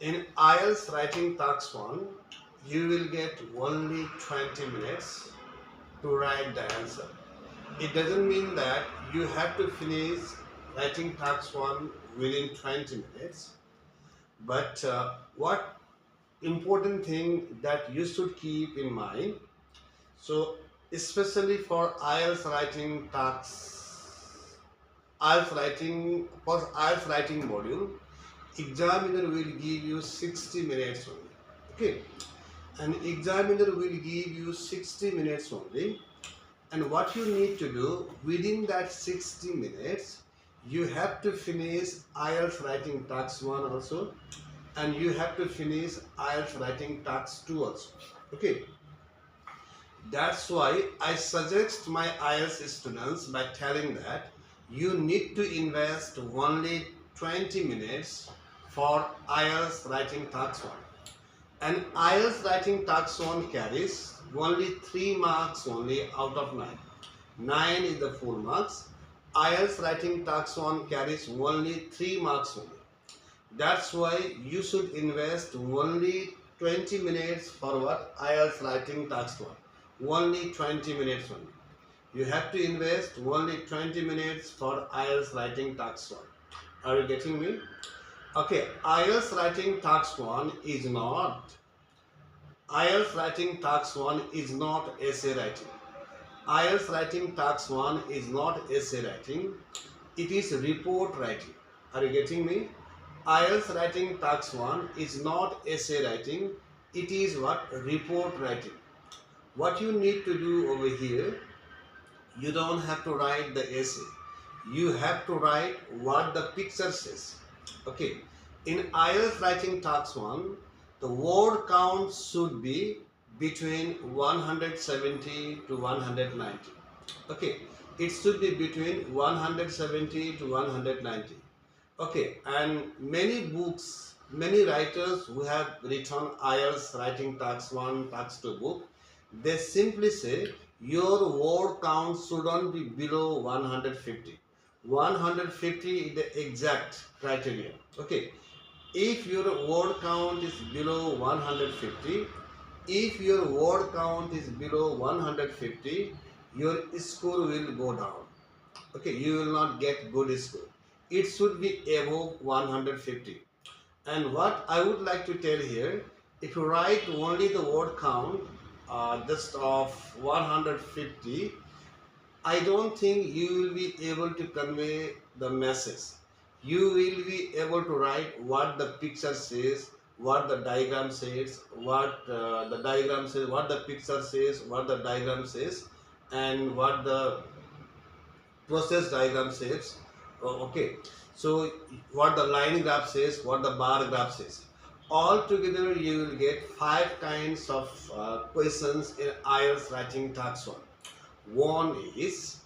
In IELTS writing task 1, you will get only 20 minutes to write the answer. It doesn't mean that you have to finish writing task 1 within 20 minutes, but what important thing that you should keep in mind, so especially for IELTS writing tasks, IELTS writing module, examiner will give you 60 minutes only. Okay, an examiner will give you 60 minutes only, and what you need to do within that 60 minutes, you have to finish IELTS writing task 1 also, and you have to finish IELTS writing task 2 also. Okay, that's why I suggest my IELTS students by telling that you need to invest only 20 minutes for IELTS writing task 1. And IELTS writing task 1 carries only 3 marks only out of 9. 9 is the full marks. IELTS writing task 1 carries only 3 marks only. That's why you should invest only 20 minutes for what? IELTS writing task 1. Only 20 minutes only. You have to invest only 20 minutes for IELTS writing task 1. Are you getting me? Okay, IELTS writing task 1 is not essay writing. IELTS writing task 1 is not essay writing. It is report writing. Are you getting me? IELTS writing task 1 is not essay writing. It is what? Report writing. What you need to do over here, you don't have to write the essay. You have to write what the picture says. Okay. In IELTS writing task 1, the word count should be between 170 to 190. Okay. It should be between 170 to 190. Okay. And many books, many writers who have written IELTS writing task 1, task 2 book, they simply say your word count shouldn't be below 150. 150 is the exact criteria. Okay. If your word count is below 150, your score will go down. Okay, you will not get good score. It should be above 150. And what I would like to tell here, if you write only the word count just of 150, I don't think you will be able to convey the message. You will be able to write what the picture says, what the diagram says, what the picture says, what the diagram says, and what the process diagram says. Okay, so what the line graph says, what the bar graph says. All together, you will get 5 kinds of questions in IELTS writing task 1. One is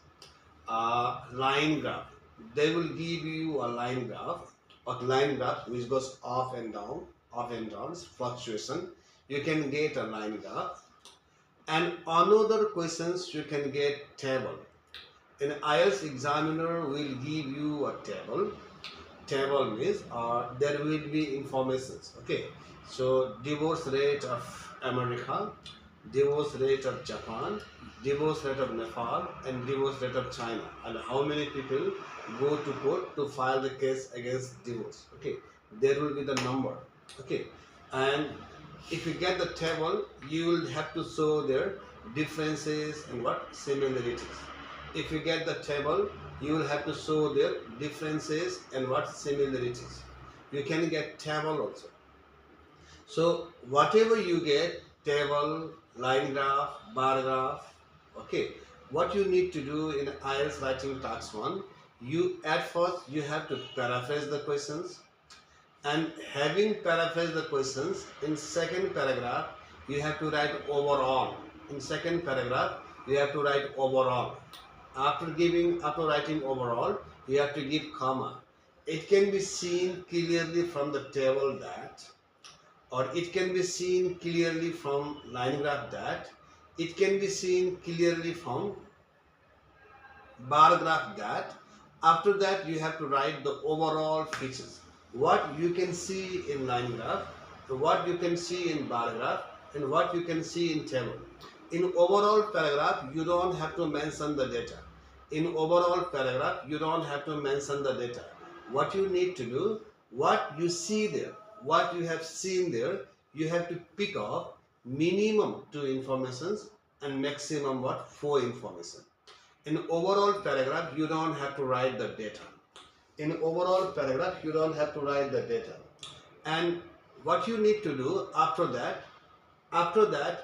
line graph. They will give you a line graph which goes up and down, fluctuation. You can get a line graph. And another questions you can get table. An IELTS examiner will give you a table. Table means there will be informations. Okay, so divorce rate of America, divorce rate of Japan, divorce rate of Nepal, and divorce rate of China, and how many people go to court to file the case against divorce. Okay, there will be the number. Okay, and if you get the table, you will have to show their differences and what similarities. If you get the table, you will have to show their differences and what similarities. You can get table also. So whatever you get, table, line graph, bar graph, okay, what you need to do in IELTS writing task 1, you at first you have to paraphrase the questions, and having paraphrased the questions, in second paragraph you have to write overall. In second paragraph you have to write overall. After writing overall, you have to give comma. It can be seen clearly from the table that, or it can be seen clearly from line graph that, it can be seen clearly from bar graph that. After that, you have to write the overall features. what you can see in line graph, what you can see in bar graph, and what you can see in table. In overall paragraph, you don't have to mention the data. In overall paragraph, you don't have to mention the data. What you need to do, what you see there, what you have seen there, you have to pick up minimum 2 informations and maximum what 4 information. In overall paragraph, you don't have to write the data. In overall paragraph, you don't have to write the data. And what you need to do after that,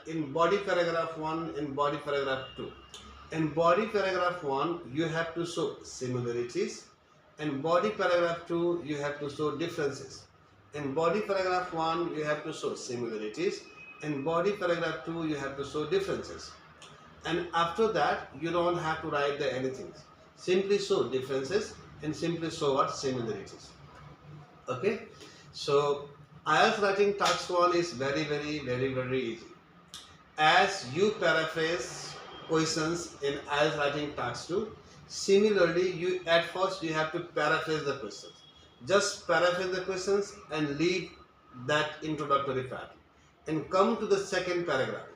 in body paragraph 1, in body paragraph 2, in body paragraph 1, you have to show similarities. In body paragraph 2, you have to show differences. In body paragraph 1, you have to show similarities. In body paragraph 2, you have to show differences. And after that, you don't have to write the anything. Simply show differences and simply show what similarities. Okay, so IELTS writing task 1 is very easy. As you paraphrase questions in IELTS writing task 2, similarly you at first you have to paraphrase the questions. Just paraphrase the questions and leave that introductory part and come to the second paragraph.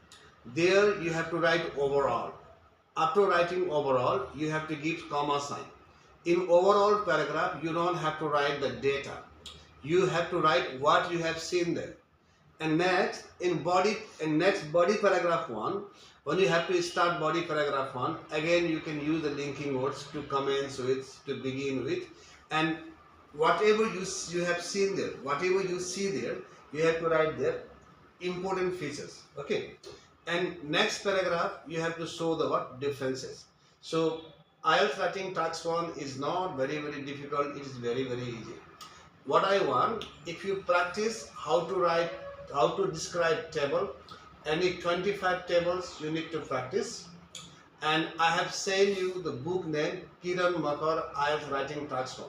There you have to write overall. After writing overall, you have to give comma sign. In overall paragraph, you don't have to write the data. You have to write what you have seen there. And next, next body paragraph 1, when you have to start body paragraph 1, again you can use the linking words to commence with, to begin with, and whatever you have seen there, whatever you see there, you have to write there important features. Okay. And next paragraph, you have to show the what differences. So IELTS writing task 1 is not very difficult. It is very easy. What I want, if you practice how to write, how to describe table, any 25 tables you need to practice. And I have sent you the book name Kiran Makar IELTS writing task 1.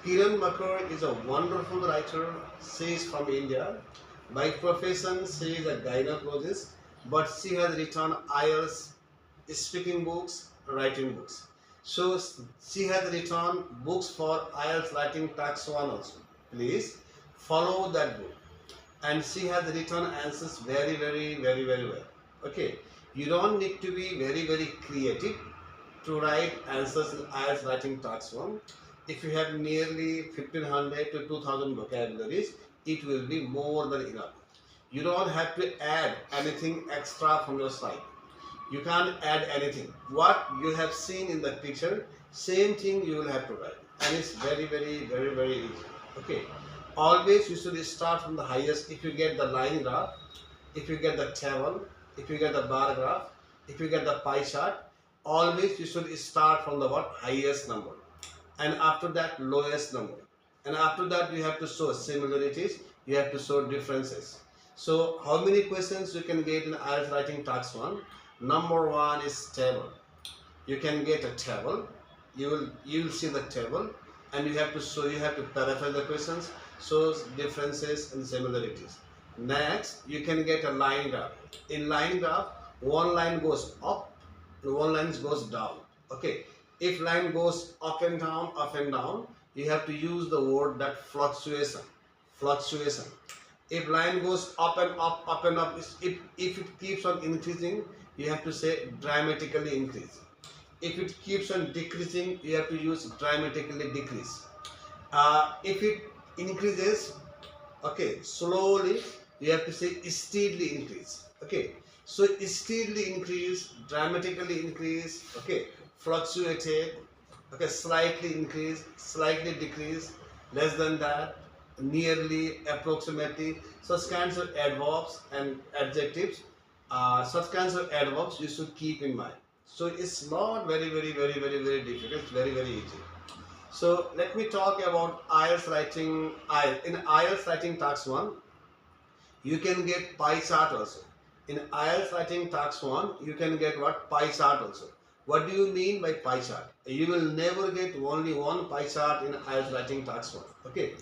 Kiran Makar is a wonderful writer. She is from India. By profession, she is a gynecologist. But she has written IELTS speaking books, writing books. So she has written books for IELTS writing task 1 also. Please follow that book. And she has written answers very well. Okay. You don't need to be very creative to write answers in IELTS writing task 1. If you have nearly 1500 to 2000 vocabularies, it will be more than enough. You don't have to add anything extra from your side. You can't add anything. What you have seen in the picture, same thing you will have to write. And it's very easy. Okay. Always you should start from the highest. If you get the line graph, if you get the table, if you get the bar graph, if you get the pie chart, always you should start from the what? Highest number. And after that, lowest number. And after that, you have to show similarities, you have to show differences. So how many questions you can get in IELTS writing task 1? Number 1 is table. You can get a table. You will see the table, and you have to paraphrase the questions, show differences and similarities. Next, you can get a line graph. In line graph, one line goes up, one line goes down. Okay. If line goes up and down, you have to use the word that fluctuation. If line goes up and up, if it keeps on increasing, you have to say dramatically increase. If it keeps on decreasing, you have to use dramatically decrease. If it increases, okay, slowly, you have to say steadily increase. Okay, so steadily increase, dramatically increase, okay, fluctuated, okay, slightly increase, slightly decrease, less than that, nearly, approximately. Such kinds of adverbs and adjectives, such kinds of adverbs you should keep in mind. So it's not very difficult. It's very easy. So let me talk about IELTS writing. In IELTS writing task 1, you can get pie chart also. In IELTS writing task 1, you can get what? Pie chart also. What do you mean by pie chart? You will never get only one pie chart in IELTS writing task 1. Okay.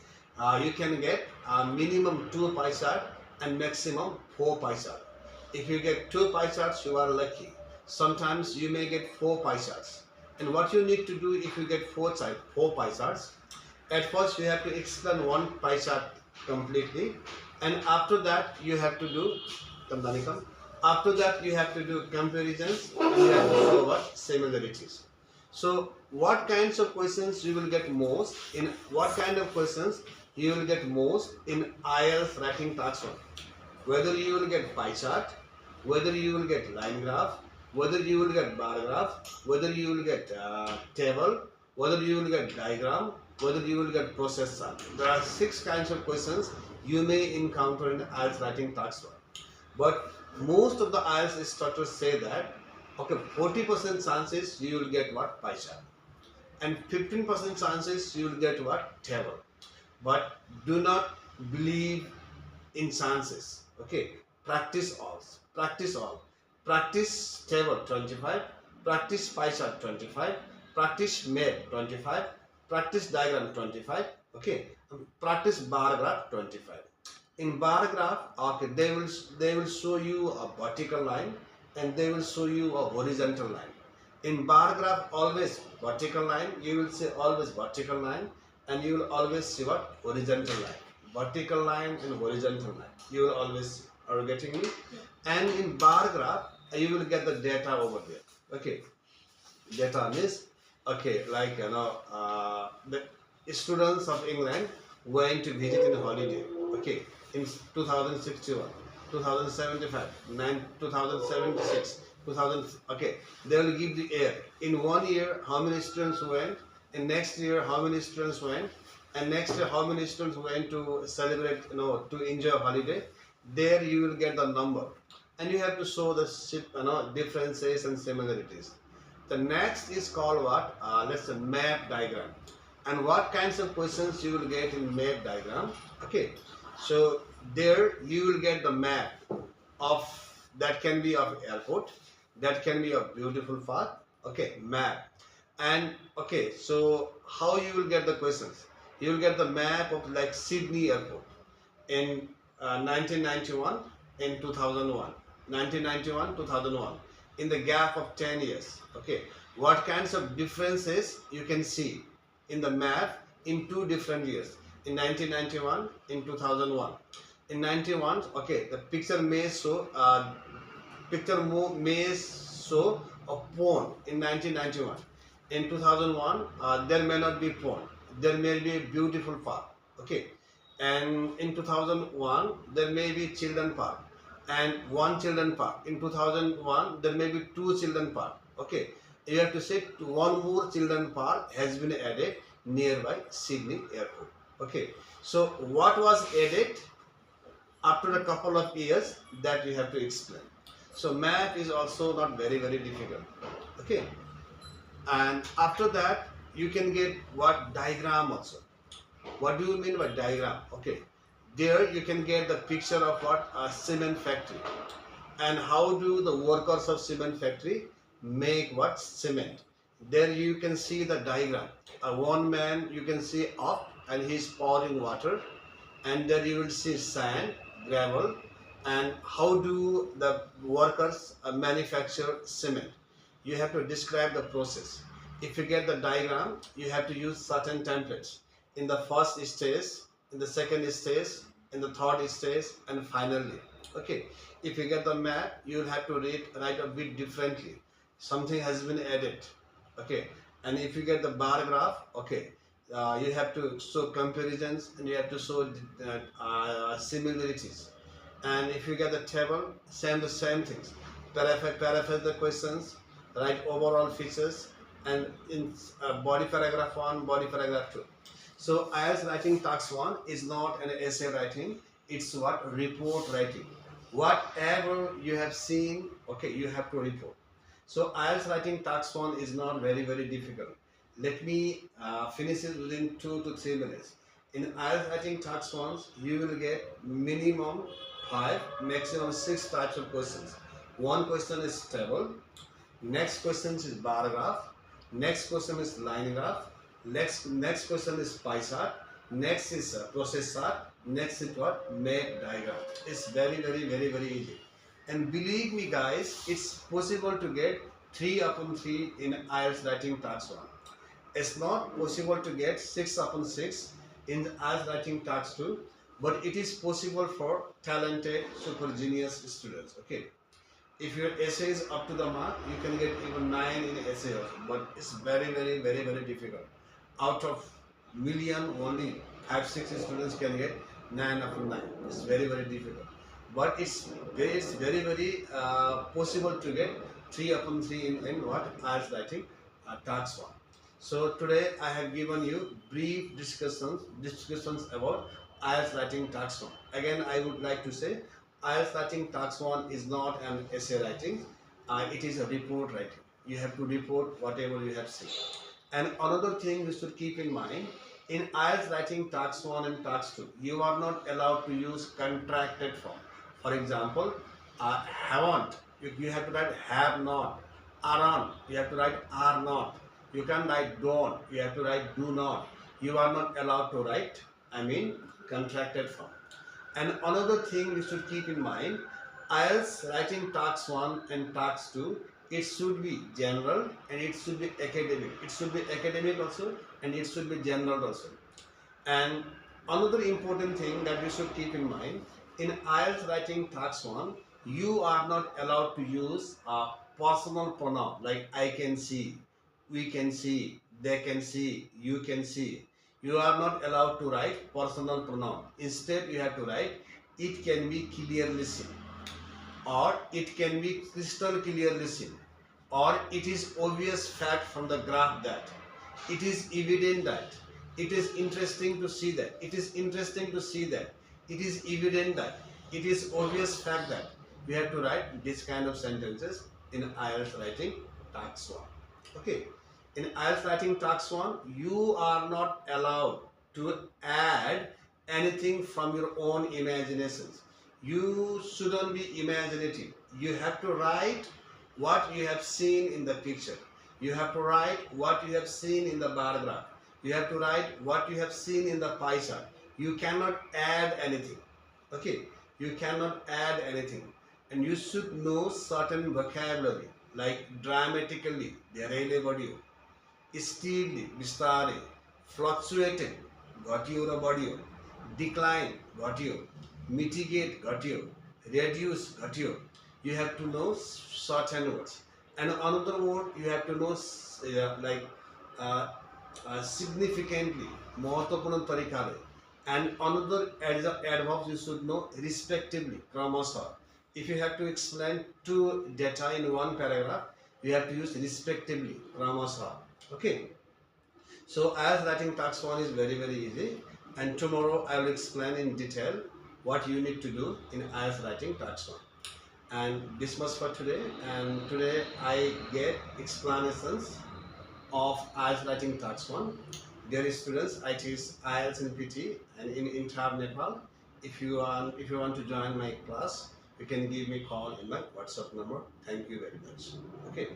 You can get minimum 2 pie chart and maximum 4 pie chart. If you get 2 pie charts, you are lucky. Sometimes you may get 4 pie charts. And what you need to do if you get 4 pie charts, At first you have to explain one pie chart completely, and after that you have to do Tamdanikam. After that you have to do comparisons and you have to show what similarities. So what kinds of questions you will get most in what kind of questions you will get most in IELTS writing task 1? Whether you will get pie chart, whether you will get line graph, whether you will get bar graph, whether you will get table, whether you will get diagram, whether you will get process chart. There are 6 kinds of questions you may encounter in IELTS writing task 1. But most of the IELTS instructors say that, okay, 40% chances you will get what? Pie chart. And 15% chances you will get what? Table. But do not believe in chances. Okay, practice all. Practice all. Practice table 25. Practice pie chart 25. Practice map 25. Practice diagram 25. Okay, practice bar graph 25. In bar graph, okay, they will show you a vertical line and they will show you a horizontal line. In bar graph, always vertical line. You will see always vertical line, and you will always see what? Horizontal line. Vertical line and horizontal line. You will always see. Are you getting me? And in bar graph, you will get the data over there. Okay, data means, okay, like the students of England went to visit in holiday. Okay, in 2061, 2075, 2076, 2000. Okay, they will give the year. In 1 year, how many students went? In next year, how many students went? And next year, how many students went to celebrate? To enjoy a holiday. There you will get the number, and you have to show the differences and similarities. The next is called what? Let's say map diagram. And what kinds of questions you will get in map diagram? Okay, so there you will get the map of that can be of airport, that can be of beautiful path. Okay, map. And okay, so how you will get the questions? You will get the map of like Sydney Airport in 1991 in 2001, 1991 2001, in the gap of 10 years. Okay, what kinds of differences you can see in the map in 2 different years, in 1991, in 2001. In 91, okay, the picture may show a pond in 1991. In 2001, there may not be pond, there may be a beautiful park. Okay, and in 2001 there may be children park and one children park. In 2001 there may be 2 children park. Okay, you have to say one more children park has been added nearby Sydney Airport. Okay, so what was added after a couple of years, that you have to explain. So math is also not very difficult. Okay, and after that you can get what? Diagram also. What do you mean by diagram? Okay, there you can get the picture of what? A cement factory. And how do the workers of cement factory make what? Cement. There you can see the diagram. One man you can see up and he's pouring water, and there you will see sand, gravel, and how do the workers manufacture cement. You have to describe the process. If you get the diagram, you have to use certain templates. In the first stage, in the second stage, in the third stage, and finally. Okay, if you get the map, you will have to write a bit differently. Something has been added. Okay, and if you get the bar graph, okay, you have to show comparisons and you have to show similarities. And if you get the table, the same things. Paraphrase the questions, write overall features, and in body paragraph 1, body paragraph 2. So IELTS writing task 1 is not an essay writing, it's what? Report writing. Whatever you have seen, okay, you have to report. So IELTS writing task 1 is not very difficult. Let me finish it within 2 to 3 minutes. In IELTS writing task 1, you will get minimum 5, maximum 6 types of questions. One question is table, next question is bar graph, next question is line graph, next question is pie chart, next is process chart, next is what? Map diagram. It's very easy. And believe me guys, it's possible to get 3 upon 3 in IELTS writing task 1. It's not possible to get 6 upon 6 in the IELTS writing task 2, but it is possible for talented, super genius students. Okay, if your essay is up to the mark, you can get even 9 in essay also, but it's very difficult. Out of million, only 5-6 students can get 9 upon 9. It's very difficult, but it's very possible to get 3 upon 3 in what IELTS writing task 1. So today I have given you brief discussions about IELTS writing task 1. Again, I would like to say IELTS writing task 1 is not an essay writing. It is a report writing. You have to report whatever you have seen. And another thing you should keep in mind, in IELTS writing task 1 and task 2, you are not allowed to use contracted form. For example, haven't, you have to write have not. Aren't, you have to write are not. You can write don't, you have to write do not. You are not allowed to write, contracted form. And another thing you should keep in mind, IELTS writing task 1 and task 2, it should be general and it should be academic. It should be academic also and it should be general also. And another important thing that you should keep in mind, in IELTS writing task 1, you are not allowed to use a personal pronoun like I can see, we can see, they can see, you can see. You are not allowed to write personal pronoun. Instead, you have to write it can be clearly seen, or it can be crystal clearly seen, or it is obvious fact from the graph that, it is evident that, it is interesting to see that, it is interesting to see that, it is evident that, it is obvious fact that. We have to write this kind of sentences in IELTS writing task 1. Okay, in IELTS writing task 1, you are not allowed to add anything from your own imaginations. You shouldn't be imaginative. You have to write what you have seen in the picture. You have to write what you have seen in the bar graph. You have to write what you have seen in the pie chart. You cannot add anything. Okay, you cannot add anything. And you should know certain vocabulary like dramatically, deraile badiyo, steadily, vistare, fluctuated, घटियो raw बढियो, decline, घटियो, mitigate, घटियो, reduce, घटियो. You have to know certain words. And another word you have to know significantly, महत्वपूर्ण तरिकाले. And another adverbs you should know respectively, क्रमशः. If you have to explain two data in one paragraph, you have to use respectively, क्रमशः. Okay. So as writing task 1 is very easy, and tomorrow I will explain in detail what you need to do in IELTS writing task 1. And this much for today, and today I get explanations of IELTS writing task 1. Dear students, I teach IELTS in PT and in entire Nepal. If you want to join my class, you can give me a call in my WhatsApp number. Thank you very much. Okay.